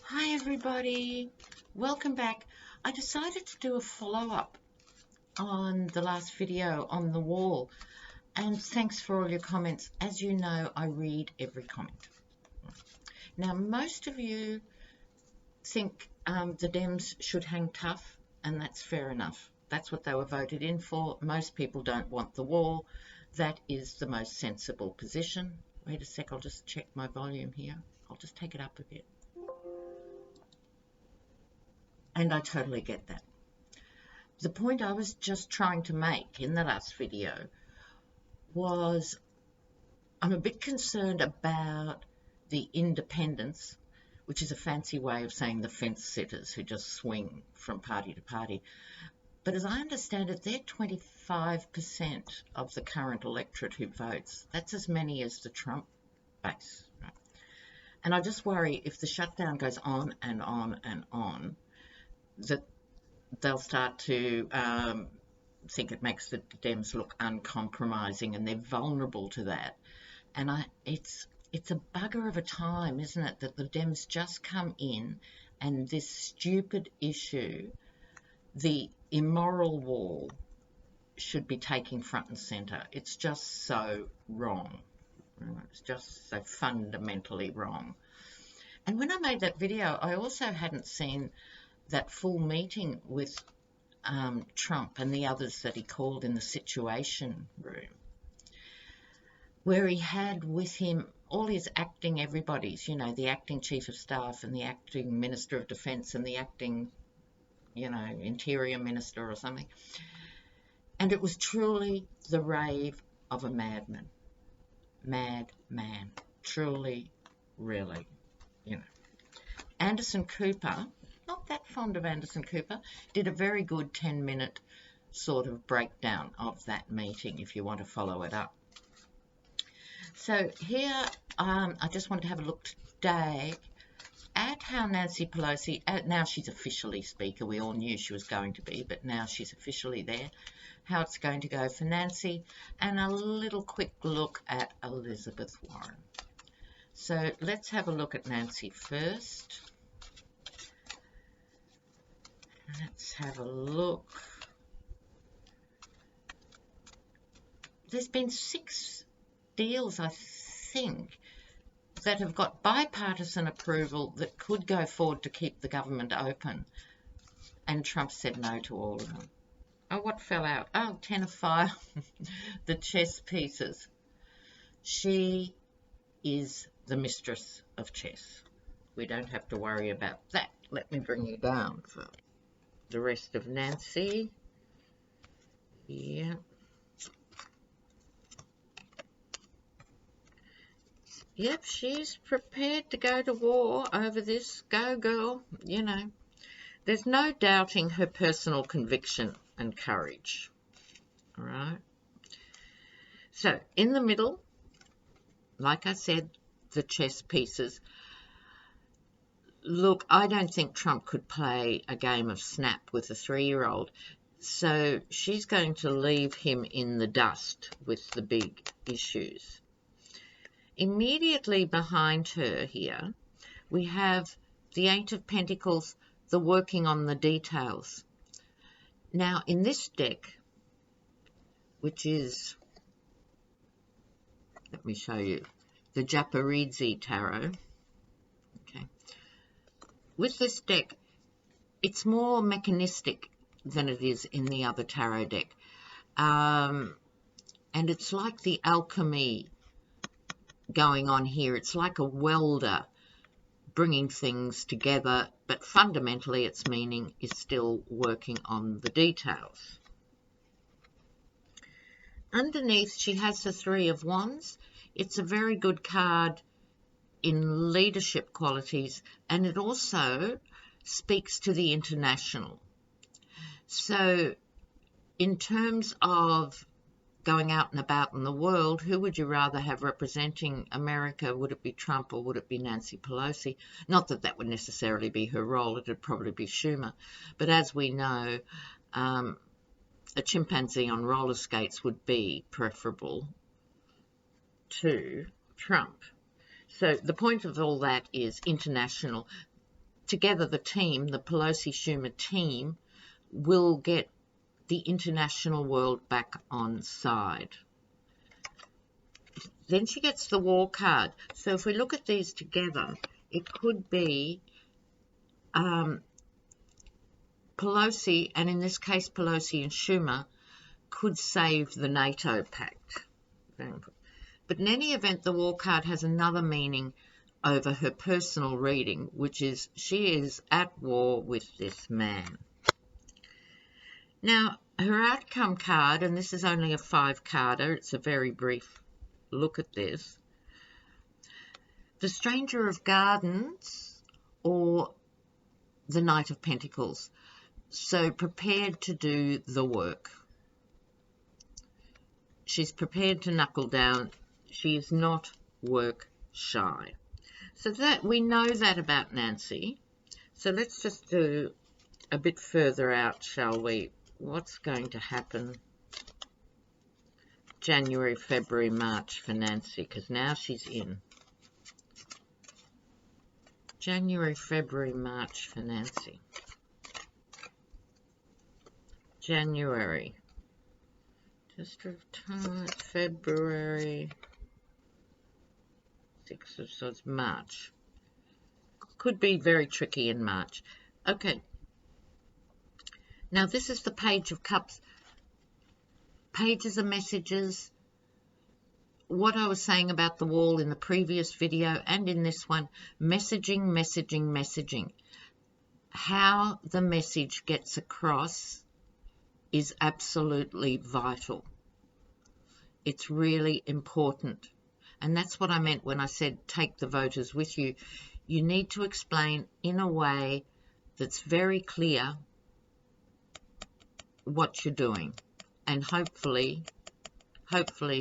Hi everybody, welcome back. I decided to do a follow-up on the last video on the wall, and thanks for all your comments. As you know, I read every comment. Now, most of you think the Dems should hang tough, and that's fair enough. That's what they were voted in for. Most people don't want the wall. That is the most sensible position. Wait a sec, I'll just check my volume here. I'll just take it up a bit. And I totally get that. The point I was just trying to make in the last video was I'm a bit concerned about the independents, which is a fancy way of saying the fence sitters who just swing from party to party. But as I understand it, they're 25% of the current electorate who votes. That's as many as the Trump base. Right? And I just worry if the shutdown goes on and on and on, that they'll start to think it makes the Dems look uncompromising, and they're vulnerable to that. And it's a bugger of a time, isn't it, that the Dems just come in and this stupid issue, the immoral wall, should be taking front and centre. It's just so wrong. It's just so fundamentally wrong. And when I made that video, I also hadn't seen that full meeting with Trump and the others that he called in the Situation Room, where he had with him all his acting everybody's, you know, the acting Chief of Staff and the acting Minister of Defence and the acting, you know, Interior Minister or something. And it was truly the rave of a madman. Mad man. Truly, really, you know. Anderson Cooper, not that fond of Anderson Cooper, did a very good 10-minute sort of breakdown of that meeting if you want to follow it up. So here, I just wanted to have a look today at how Nancy Pelosi, now she's officially Speaker, we all knew she was going to be, but now she's officially there, how it's going to go for Nancy, and a little quick look at Elizabeth Warren. So let's have a look at Nancy first. Let's have a look. There's been 6 deals, I think, that have got bipartisan approval that could go forward to keep the government open. And Trump said no to all of them. Oh, what fell out? Oh, 10 of 5, the chess pieces. She is the mistress of chess. We don't have to worry about that. Let me bring you down for the rest of Nancy. Yeah. Yep, she's prepared to go to war over this. Go, girl. You know, there's no doubting her personal conviction and courage. All right. So, in the middle, like I said, the chess pieces. Look, I don't think Trump could play a game of snap with a 3-year-old. So she's going to leave him in the dust with the big issues. Immediately behind her here, we have the 8 of Pentacles, the working on the details. Now, in this deck, which is, let me show you, the Japaridzi Tarot. Okay. With this deck, it's more mechanistic than it is in the other tarot deck. And it's like the alchemy going on here. It's like a welder bringing things together, but fundamentally its meaning is still working on the details. Underneath, she has the 3 of Wands. It's a very good card in leadership qualities, and it also speaks to the international. So in terms of going out and about in the world, who would you rather have representing America? Would it be Trump or would it be Nancy Pelosi? Not that that would necessarily be her role. It would probably be Schumer. But as we know, a chimpanzee on roller skates would be preferable to Trump. So the point of all that is international. together the team, the Pelosi-Schumer team, will get the international world back on side. Then she gets the war card. So if we look at these together, it could be Pelosi, and in this case Pelosi and Schumer, could save the NATO pact. But in any event, the war card has another meaning over her personal reading, which is she is at war with this man. Now, her outcome card, and this is only a 5-carder, it's a very brief look at this. The Stranger of Gardens or the Knight of Pentacles. So prepared to do the work. She's prepared to knuckle down. She is not work shy. So that we know that about Nancy. So let's just do a bit further out, shall we? What's going to happen January, February, March for Nancy? Because now she's in. January, February, March for Nancy. January. Just of time, February, 6 of Swords, March. Could be very tricky in March. Okay. Now this is the Page of Cups. Pages are messages. What I was saying about the wall in the previous video and in this one, messaging, messaging, messaging. How the message gets across is absolutely vital. It's really important. And that's what I meant when I said take the voters with you. You need to explain in a way that's very clear what you're doing. And hopefully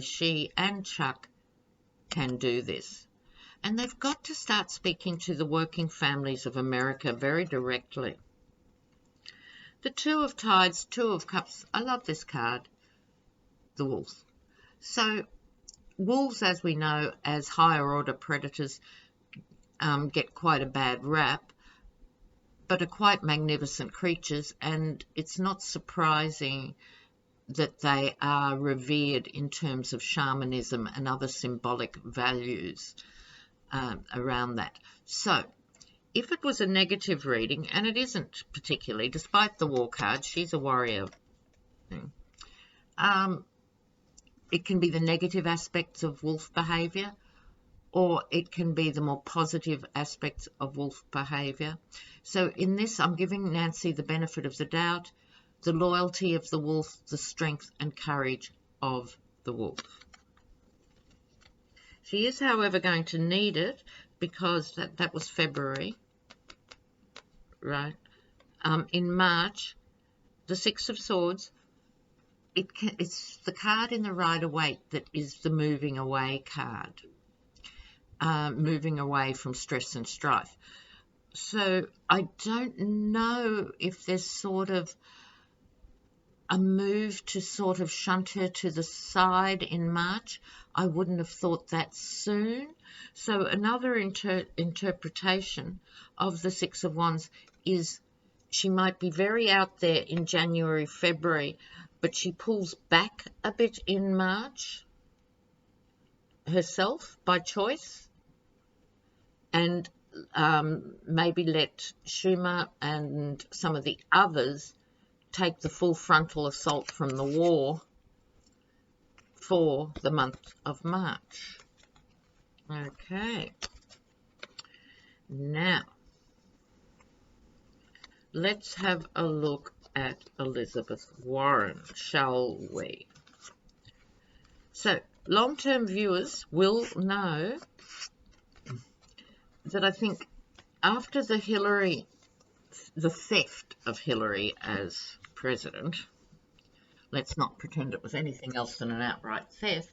she and Chuck can do this. And they've got to start speaking to the working families of America very directly. The Two of Tides, Two of Cups. I love this card. The Wolves. So, wolves, as we know, as higher order predators, get quite a bad rap, but are quite magnificent creatures, and it's not surprising that they are revered in terms of shamanism and other symbolic values around that. So, if it was a negative reading, and it isn't particularly, despite the war card, she's a warrior. It can be the negative aspects of wolf behaviour, or it can be the more positive aspects of wolf behaviour. So in this, I'm giving Nancy the benefit of the doubt, the loyalty of the wolf, the strength and courage of the wolf. She is, however, going to need it, because that was February, right? In March, the Six of Swords, it's the card in the Rider-Waite that is the moving away card, moving away from stress and strife. So I don't know if there's sort of a move to sort of shunt her to the side in March. I wouldn't have thought that soon. So another interpretation of the Six of Wands is she might be very out there in January, February, but she pulls back a bit in March herself by choice, and maybe let Schumer and some of the others take the full frontal assault from the war for the month of March. Okay. Now, let's have a look at Elizabeth Warren, shall we? So, long-term viewers will know that I think after the theft of Hillary as president, let's not pretend it was anything else than an outright theft,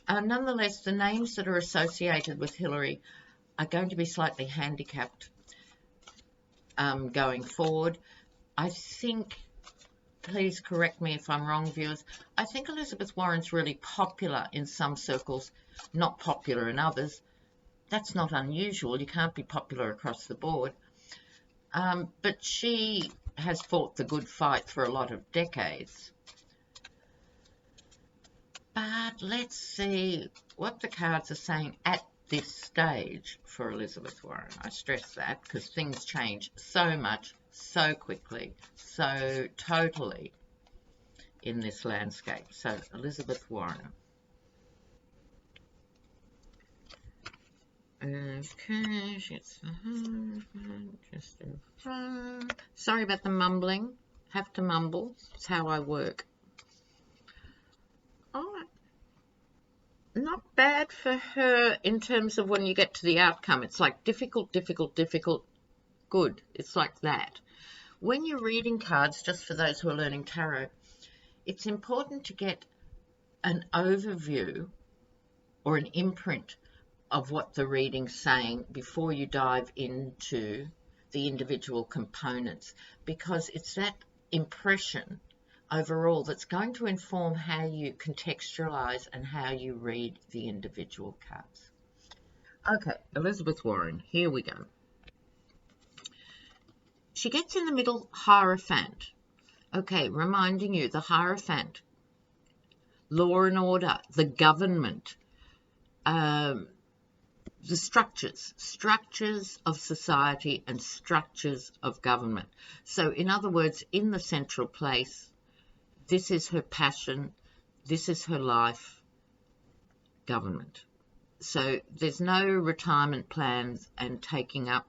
nonetheless, the names that are associated with Hillary are going to be slightly handicapped going forward. I think, please correct me if I'm wrong, viewers, I think Elizabeth Warren's really popular in some circles, not popular in others. That's not unusual. You can't be popular across the board. But she has fought the good fight for a lot of decades. But let's see what the cards are saying at this stage for Elizabeth Warren. I stress that because things change so much, so quickly, so totally in this landscape. So Elizabeth Warren. Okay, she's just in front. Sorry about the mumbling. Have to mumble. It's how I work. All right. Not bad for her in terms of when you get to the outcome. It's like difficult, difficult, difficult, good. It's like that. When you're reading cards, just for those who are learning tarot, it's important to get an overview or an imprint of what the reading's saying before you dive into the individual components, because it's that impression overall that's going to inform how you contextualize and how you read the individual cards. Okay, Elizabeth Warren, here we go. She gets in the middle, Hierophant. Okay, reminding you, the Hierophant, law and order, the government, the structures of society and structures of government. So in other words, in the central place, this is her passion, this is her life, government. So there's no retirement plans and taking up,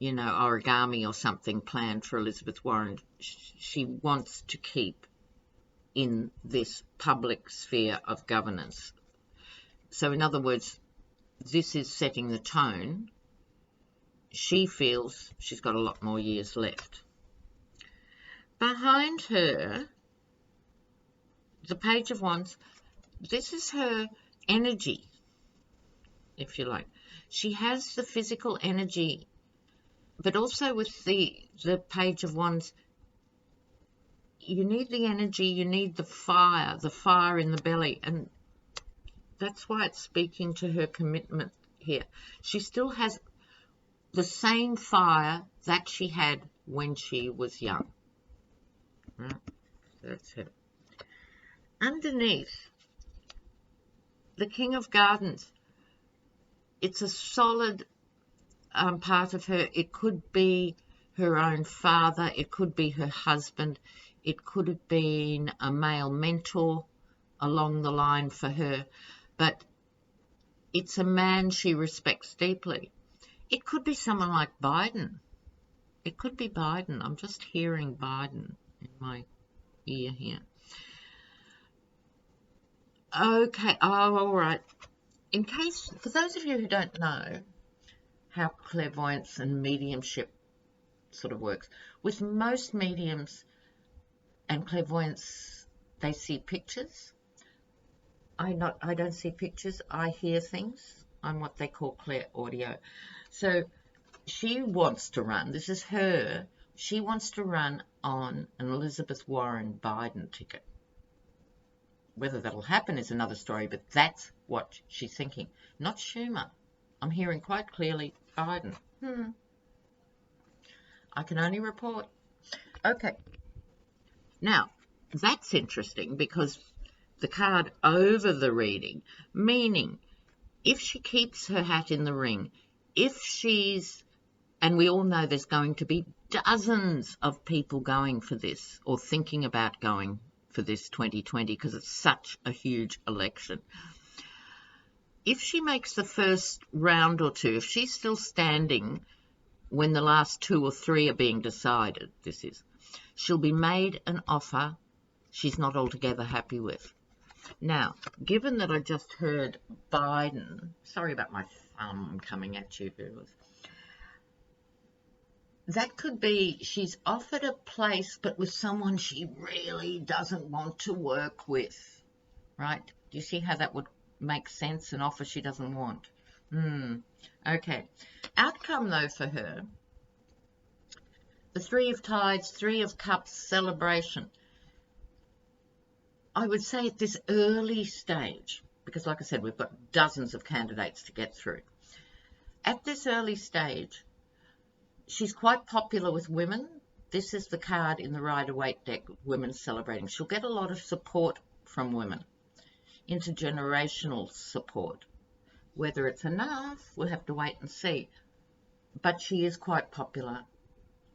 origami or something planned for Elizabeth Warren. She wants to keep in this public sphere of governance. So in other words, this is setting the tone. She feels she's got a lot more years left. Behind her, the Page of Wands, this is her energy, if you like. She has the physical energy, but also with the Page of Wands, you need the energy, you need the fire in the belly, and that's why it's speaking to her commitment here. She still has the same fire that she had when she was young. Right? That's it. Underneath, the King of Gardens, it's a solid part of her. It could be her own father. It could be her husband. It could have been a male mentor along the line for her. But it's a man she respects deeply. It could be someone like Biden. It could be Biden. I'm just hearing Biden in my ear here. Okay, all right. In case, for those of you who don't know how clairvoyance and mediumship sort of works, with most mediums and clairvoyants, they see pictures. I don't see pictures. I hear things. I'm what they call clairaudio. So she wants to run. This is her. She wants to run on an Elizabeth Warren Biden ticket. Whether that'll happen is another story, but that's what she's thinking. Not Schumer. I'm hearing quite clearly Biden. I can only report. Okay. Now, that's interesting because the card over the reading, meaning if she keeps her hat in the ring, if she's, and we all know there's going to be dozens of people going for this or thinking about going for this 2020 because it's such a huge election. If she makes the first round or two, if she's still standing when the last 2 or 3 are being decided, she'll be made an offer she's not altogether happy with. Now, given that I just heard Biden, sorry about my thumb coming at you, viewers. That could be she's offered a place, but with someone she really doesn't want to work with, right? Do you see how that would make sense, an offer she doesn't want? Okay. Outcome, though, for her, the 3 of Tides, 3 of Cups, celebration. I would say at this early stage, because like I said, we've got dozens of candidates to get through. At this early stage, she's quite popular with women. This is the card in the Rider-Waite deck, Women Celebrating. She'll get a lot of support from women, intergenerational support. Whether it's enough, we'll have to wait and see. But she is quite popular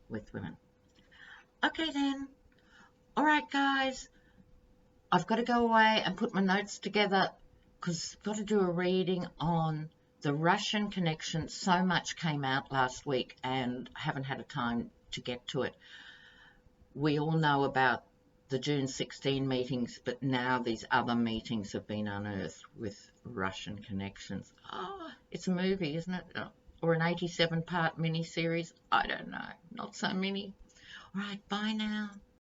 with women. Okay then. All right, guys. I've got to go away and put my notes together because I've got to do a reading on the Russian connection. So much came out last week and I haven't had a time to get to it. We all know about the June 16 meetings, but now these other meetings have been unearthed with Russian connections. Oh, it's a movie, isn't it? Or an 87-part mini-series? I don't know. Not so many. All right, bye now.